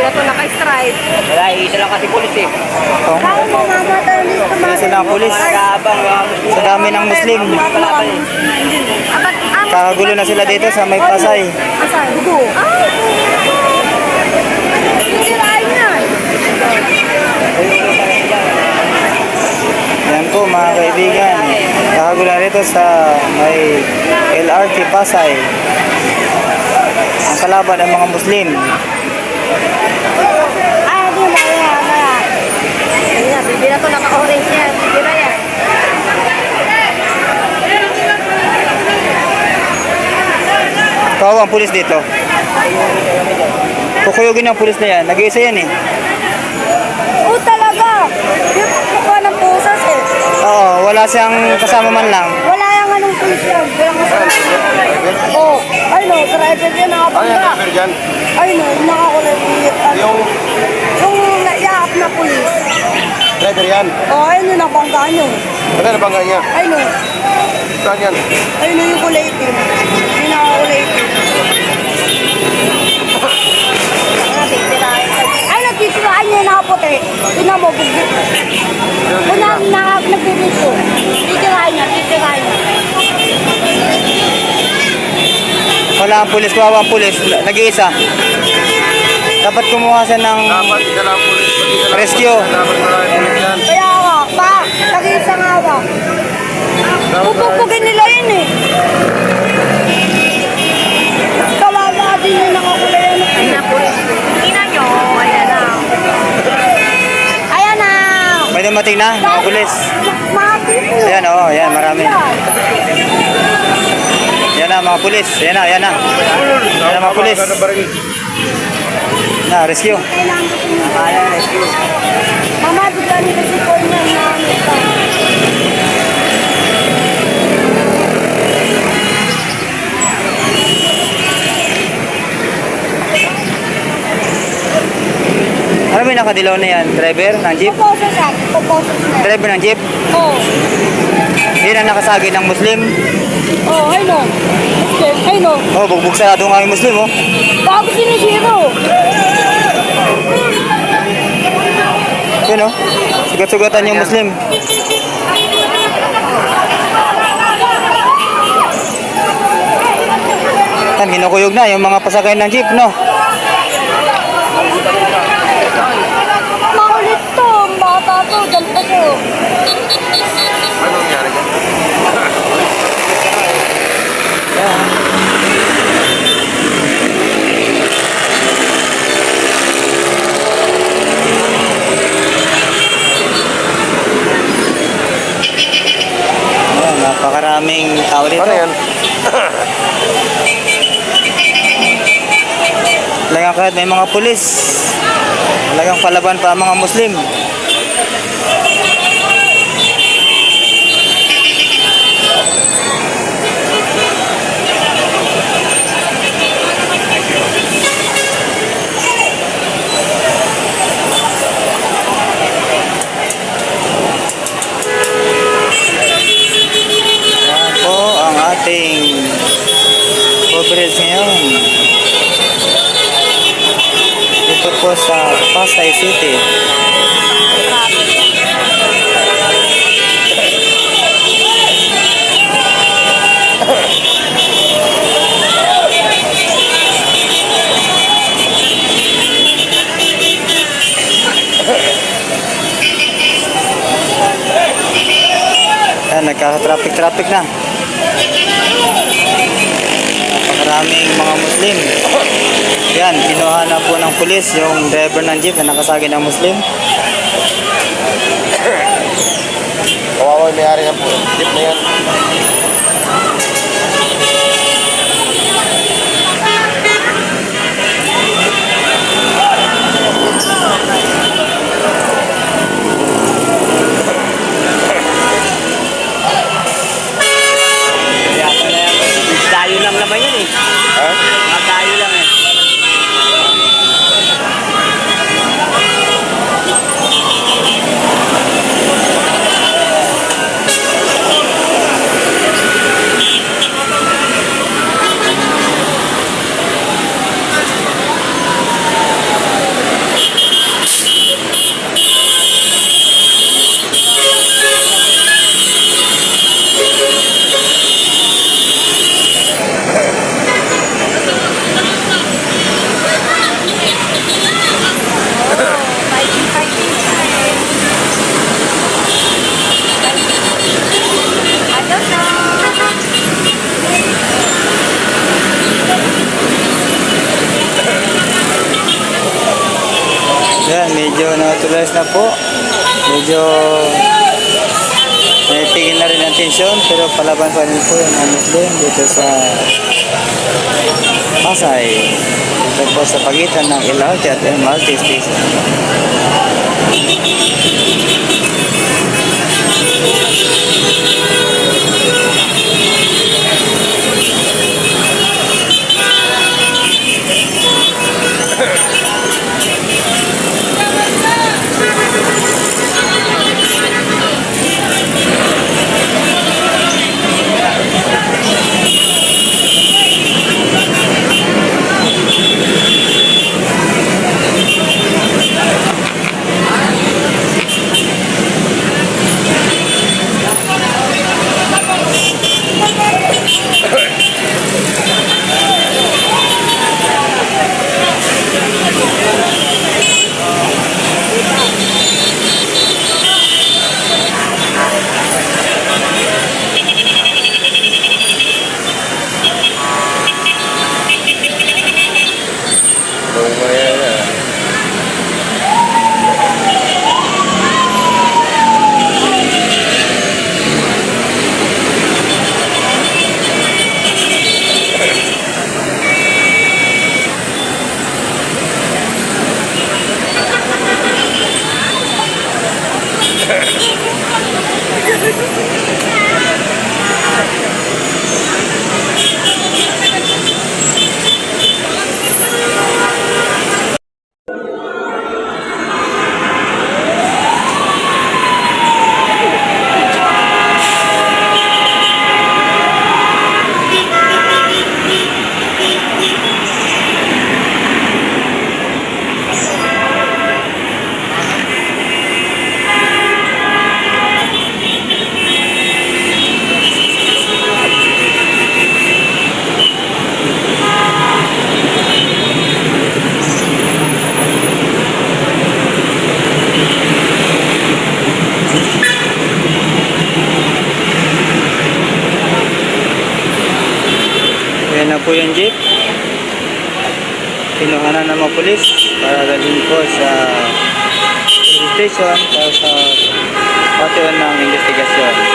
na ito naka-stripe. Wala, isa lang kasi pulis eh. Oh. Kaya mo mamatay ulit Isa silang pulis. Nag-aabang Sa dami ng Muslim. Kakagulo na sila dito sa may Pasay. Pasay? Dugo. Ay! Sisirain yan. Yan po mga kaibigan. Kakagulo na dito sa may LRT Pasay. Ang kalaban ng mga Muslim. Ay, di ba yan? Hindi na, bibi na ito naka-orange yan. Bibi na yan. Kawawa ang pulis dito. Kukuyugin ang pulis na yan. Nag-iisa yan eh. Oo, talaga. Di ba kukuha ng pusas eh. Oo, wala siyang kasama man lang. Wala yung anong pulis yan. Walang kasama. Oo. Ay no, driver yan nakapangga. Ay no, nakakulay. Yung naiyak na pulis. Driver yan. Oo, ayun yung nabangga nyo. Ano na bangga niya? Ay no. Saan yan? Ayun yung kulay itim. Yung nakakulay itim. Ay, nagtitirahan niya yung nakaputi. Tingnan mo, bugit. Kung nagbibito, titirahan niya, titirahan niya. Wala ang pulis, kawawa ang pulis. Nag-iisa. Dapat kumuha siya ng Dapat isa lang pulis. rescue. Dapat marami pulis yan. Kaya nga, pa, nag-iisang awa. Pupupugin nila yun eh. Kawawa din yung nakakulay. Ay na, pulis. Tingnan nyo, ayan na. Ayan na. May dumating na, mga pulis. Mati po. Ayan, oo, ayan, marami. Yan na, mga pulis. Ayan na, ayan na. Ayan na, mga pulis. Na, rescue. Mama, bigla nila si Paul na Ano ba yung nakadilaw na yan? Driver ng jeep? Puposes yan. Puposes na. Driver ng jeep? Oo. Yan ang nakasagi ng Muslim. Oo, ay no. Ay no. Oh, bugbog sarado nga yung Muslim, oh. Bago sinisiro. Yun, oh. Sugat-sugatan yung Muslim. Yan, kinukuyog na yung mga pasakay ng jeep, no? Makulit to. Bata to. Dalpa to. Ano nangyari dyan? Ayan, napakaraming tao dito. Ano yan? Talagang kahit may mga pulis, talagang palaban pa ang mga Muslim. Yan po ang ating coverage ngayon. Dito po sa Pasay City. Yan, nagkaka-traffic na. Napakaraming mga Muslim. Yan, kinuha na po ng pulis yung driver ng jeep na nakasagi ng Muslim. Kawawa yung may-ari ng jeep na yan. Dayo lang naman yun eh. Ha? Mga dayo lang eh. medyo neutralize na po. Medyo tigil na rin ang tensyon, pero palaban pa rin po yung mga Muslim dito sa Pasay. Ito po sa pagitan ng LRT at MRT station. Lumaya na. Ayan na po yung jeep. Kinuha na ng mga pulis para dalhin po sa police station para sa patuan ng investigasyon.